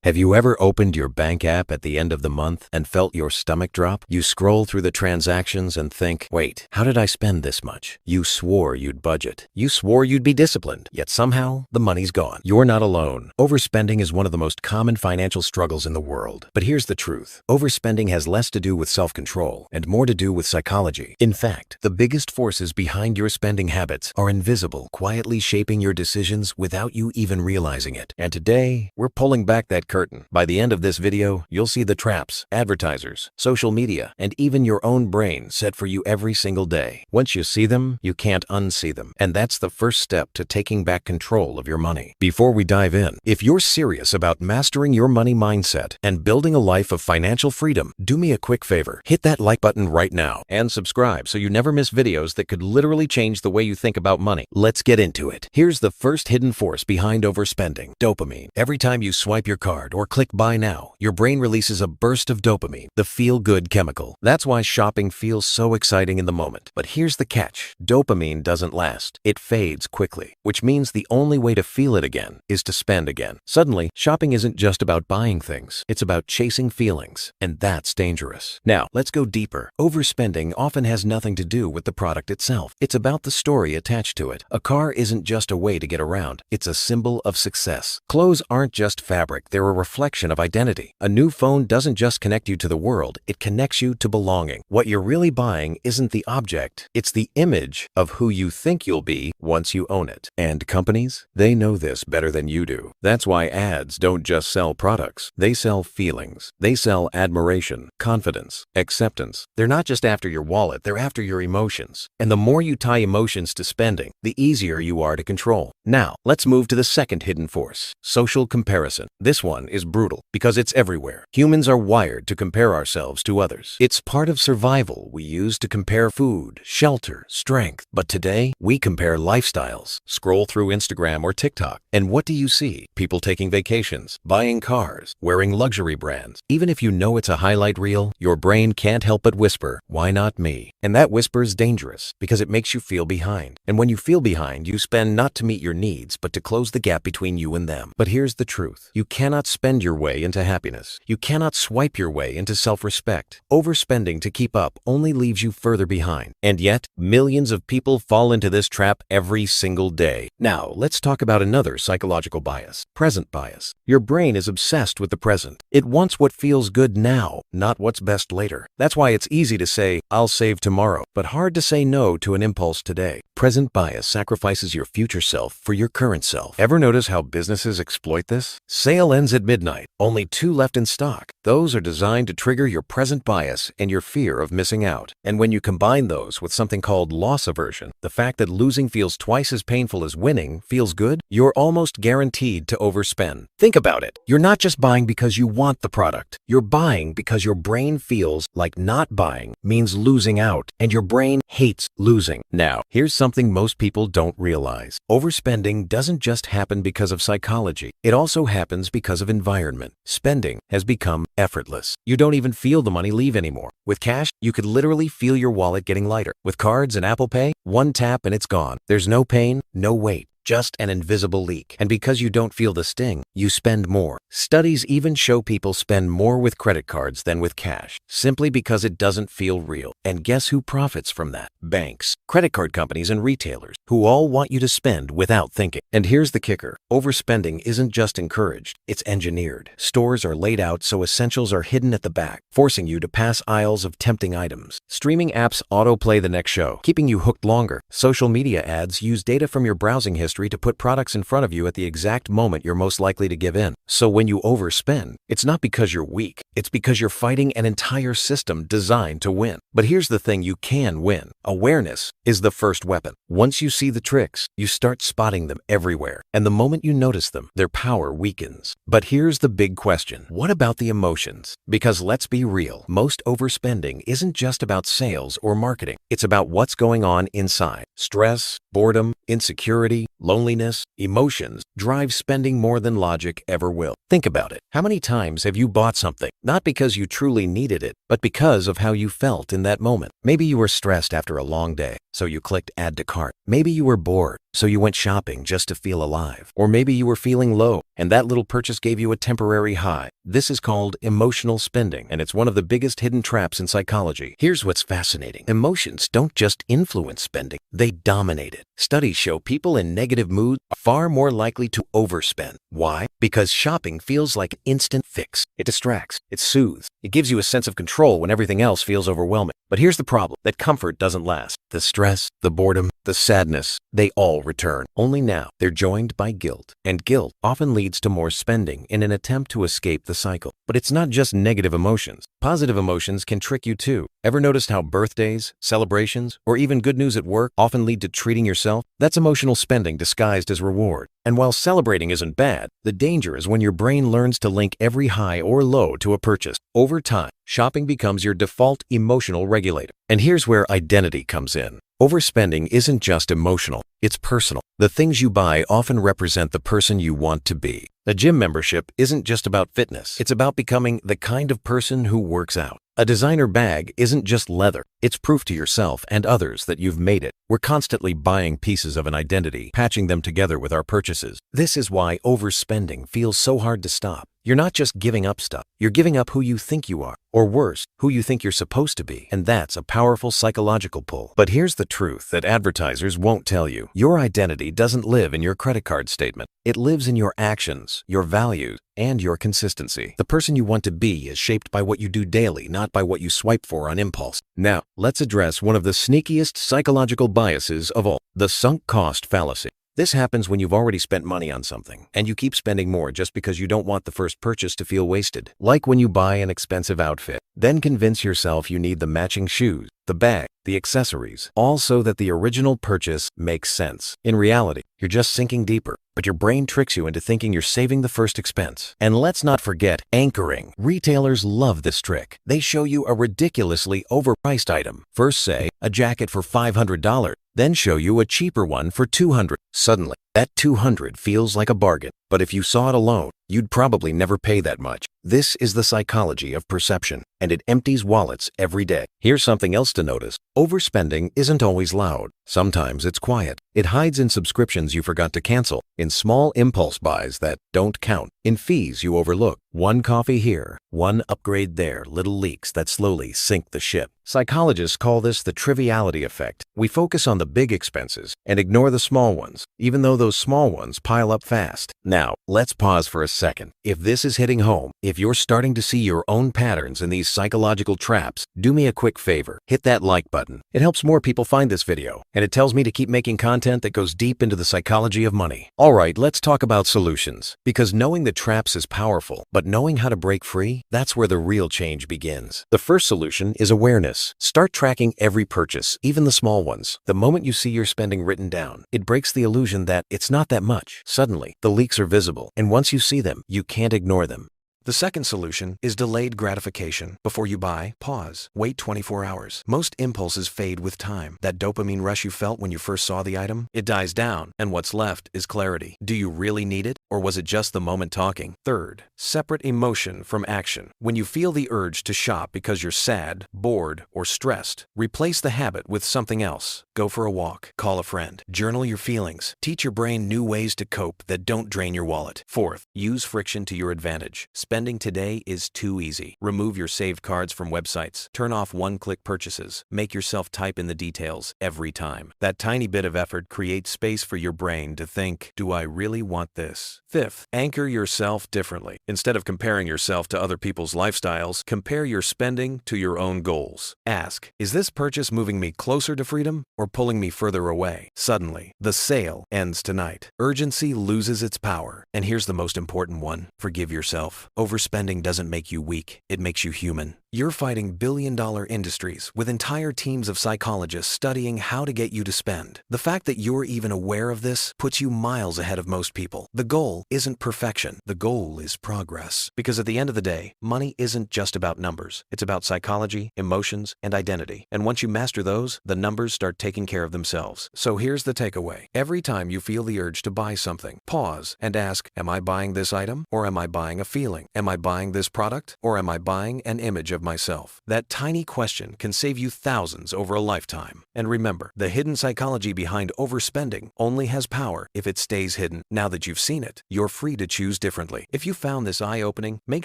Have you ever opened your bank app at the end of the month and felt your stomach drop? You scroll through the transactions and think, wait, how did I spend this much? You swore you'd budget. You swore you'd be disciplined, yet somehow the money's gone. You're not alone. Overspending is one of the most common financial struggles in the world. But here's the truth. Overspending has less to do with self-control and more to do with psychology. In fact, the biggest forces behind your spending habits are invisible, quietly shaping your decisions without you even realizing it. And today, we're pulling back that curtain. By the end of this video, you'll see the traps, advertisers, social media, and even your own brain set for you every single day. Once you see them, you can't unsee them. And that's the first step to taking back control of your money. Before we dive in, if you're serious about mastering your money mindset and building a life of financial freedom, do me a quick favor. Hit that like button right now and subscribe so you never miss videos that could literally change the way you think about money. Let's get into it. Here's the first hidden force behind overspending: dopamine. Every time you swipe your card or click buy now, your brain releases a burst of dopamine, the feel-good chemical. That's why shopping feels so exciting in the moment. But here's the catch. Dopamine doesn't last. It fades quickly, which means the only way to feel it again is to spend again. Suddenly, shopping isn't just about buying things. It's about chasing feelings, and that's dangerous. Now, let's go deeper. Overspending often has nothing to do with the product itself. It's about the story attached to it. A car isn't just a way to get around. It's a symbol of success. Clothes aren't just fabric. They're a reflection of identity. A new phone doesn't just connect you to the world, it connects you to belonging. What you're really buying isn't the object, it's the image of who you think you'll be once you own it. And companies, they know this better than you do. That's why ads don't just sell products, they sell feelings. They sell admiration, confidence, acceptance. They're not just after your wallet, they're after your emotions. And the more you tie emotions to spending, the easier you are to control. Now, let's move to the second hidden force: social comparison. This one is brutal because it's everywhere. Humans are wired to compare ourselves to others. It's part of survival we use to compare food, shelter, strength. But today, we compare lifestyles. Scroll through Instagram or TikTok, and what do you see? People taking vacations, buying cars, wearing luxury brands. Even if you know it's a highlight reel, your brain can't help but whisper, "Why not me?" And that whisper is dangerous because it makes you feel behind. And when you feel behind, you spend not to meet your needs, but to close the gap between you and them. But here's the truth. You cannot spend your way into happiness. You cannot swipe your way into self-respect. Overspending to keep up only leaves you further behind. And yet, millions of people fall into this trap every single day. Now, let's talk about another psychological bias: present bias. Your brain is obsessed with the present. It wants what feels good now, not what's best later. That's why it's easy to say, "I'll save tomorrow," but hard to say no to an impulse today. Present bias sacrifices your future self for your current self. Ever notice how businesses exploit this? Sale ends at midnight. Only 2 left in stock. Those are designed to trigger your present bias and your fear of missing out. And when you combine those with something called loss aversion, the fact that losing feels twice as painful as winning feels good, you're almost guaranteed to overspend. Think about it. You're not just buying because you want the product. You're buying because your brain feels like not buying means losing out, and your brain hates losing. Now, here's something most people don't realize. Overspending doesn't just happen because of psychology. It also happens because of environment. Spending has become effortless. You don't even feel the money leave anymore. With cash, you could literally feel your wallet getting lighter. With cards and Apple Pay, one tap and it's gone. There's no pain, no weight, just an invisible leak. And because you don't feel the sting, you spend more. Studies even show people spend more with credit cards than with cash, simply because it doesn't feel real. And guess who profits from that? Banks, credit card companies, and retailers, who all want you to spend without thinking. And here's the kicker. Overspending isn't just encouraged, it's engineered. Stores are laid out so essentials are hidden at the back, forcing you to pass aisles of tempting items. Streaming apps autoplay the next show, keeping you hooked longer. Social media ads use data from your browsing history to put products in front of you at the exact moment you're most likely to give in. So when you overspend, it's not because you're weak, it's because you're fighting an entire system designed to win. But here's the thing you can win. Awareness is the first weapon. Once you see the tricks, you start spotting them everywhere. And the moment you notice them, their power weakens. But here's the big question. What about the emotions? Because let's be real, most overspending isn't just about sales or marketing. It's about what's going on inside. Stress, boredom, insecurity, loneliness, emotions drive spending more than logic ever will. Think about it. How many times have you bought something, not because you truly needed it, but because of how you felt in that moment? Maybe you were stressed after a long day, so you clicked add to cart. Maybe you were bored, so you went shopping just to feel alive. Or maybe you were feeling low, and that little purchase gave you a temporary high. This is called emotional spending, and it's one of the biggest hidden traps in psychology. Here's what's fascinating. Emotions don't just influence spending, they dominate it. Studies show people in negative moods are far more likely to overspend. Why? Because shopping feels like an instant fix. It distracts, it soothes, it gives you a sense of control when everything else feels overwhelming. But here's the problem, that comfort doesn't last. The stress, the boredom, the sadness, they all return. Only now, they're joined by guilt. And guilt often leads to more spending in an attempt to escape the cycle. But it's not just negative emotions. Positive emotions can trick you too. Ever noticed how birthdays, celebrations, or even good news at work often lead to treating yourself? That's emotional spending disguised as reward. And while celebrating isn't bad, the danger is when your brain learns to link every high or low to a purchase. Over time, shopping becomes your default emotional regulator. And here's where identity comes in. Overspending isn't just emotional, it's personal. The things you buy often represent the person you want to be. A gym membership isn't just about fitness, it's about becoming the kind of person who works out. A designer bag isn't just leather, it's proof to yourself and others that you've made it. We're constantly buying pieces of an identity, patching them together with our purchases. This is why overspending feels so hard to stop. You're not just giving up stuff, you're giving up who you think you are, or worse, who you think you're supposed to be. And that's a powerful psychological pull. But here's the truth that advertisers won't tell you. Your identity doesn't live in your credit card statement. It lives in your actions, your values, and your consistency. The person you want to be is shaped by what you do daily, not by what you swipe for on impulse. Now, let's address one of the sneakiest psychological biases of all, the sunk cost fallacy. This happens when you've already spent money on something, and you keep spending more just because you don't want the first purchase to feel wasted. Like when you buy an expensive outfit, then convince yourself you need the matching shoes, the bag, the accessories, all so that the original purchase makes sense. In reality, you're just sinking deeper, but your brain tricks you into thinking you're saving the first expense. And let's not forget anchoring. Retailers love this trick. They show you a ridiculously overpriced item. First say, a jacket for $500, then show you a cheaper one for $200. Suddenly, that $200 feels like a bargain. But if you saw it alone, you'd probably never pay that much. This is the psychology of perception, and it empties wallets every day. Here's something else to notice. Overspending isn't always loud. Sometimes it's quiet. It hides in subscriptions you forgot to cancel, in small impulse buys that don't count, in fees you overlook. One coffee here, one upgrade there, little leaks that slowly sink the ship. Psychologists call this the triviality effect. We focus on the big expenses and ignore the small ones, even though those small ones pile up fast. Now, let's pause for a second. If this is hitting home, if you're starting to see your own patterns in these psychological traps, do me a quick favor. Hit that like button. It helps more people find this video, and it tells me to keep making content that goes deep into the psychology of money. All right, let's talk about solutions. Because knowing the traps is powerful, but knowing how to break free, that's where the real change begins. The first solution is awareness. Start tracking every purchase, even the small ones. The moment you see your spending written down, it breaks the illusion that it's not that much. Suddenly, the leaks are visible, and once you see them, you can't ignore them. The second solution is delayed gratification. Before you buy, pause. Wait 24 hours. Most impulses fade with time. That dopamine rush you felt when you first saw the item, it dies down, and what's left is clarity. Do you really need it, or was it just the moment talking? Third, separate emotion from action. When you feel the urge to shop because you're sad, bored, or stressed, replace the habit with something else. Go for a walk. Call a friend. Journal your feelings. Teach your brain new ways to cope that don't drain your wallet. Fourth, use friction to your advantage. Spending today is too easy. Remove your saved cards from websites. Turn off one-click purchases. Make yourself type in the details every time. That tiny bit of effort creates space for your brain to think, do I really want this? Fifth, anchor yourself differently. Instead of comparing yourself to other people's lifestyles, compare your spending to your own goals. Ask, is this purchase moving me closer to freedom or pulling me further away? Suddenly, the sale ends tonight. Urgency loses its power. And here's the most important one. Forgive yourself. Overspending doesn't make you weak, it makes you human. You're fighting billion-dollar industries with entire teams of psychologists studying how to get you to spend. The fact that you're even aware of this puts you miles ahead of most people. The goal isn't perfection, the goal is progress. Because at the end of the day, money isn't just about numbers. It's about psychology, emotions, and identity. And once you master those, the numbers start taking care of themselves. So here's the takeaway. Every time you feel the urge to buy something, pause and ask, am I buying this item or am I buying a feeling? Am I buying this product, or am I buying an image of myself? That tiny question can save you thousands over a lifetime. And remember, the hidden psychology behind overspending only has power if it stays hidden. Now that you've seen it, you're free to choose differently. If you found this eye-opening, make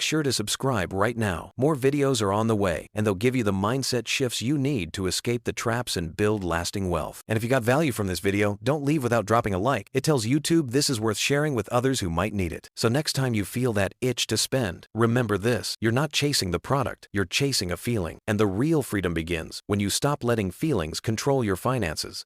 sure to subscribe right now. More videos are on the way, and they'll give you the mindset shifts you need to escape the traps and build lasting wealth. And if you got value from this video, don't leave without dropping a like. It tells YouTube this is worth sharing with others who might need it. So next time you feel that itch to spend, remember this: you're not chasing the product, you're chasing a feeling. And the real freedom begins when you stop letting feelings control your finances.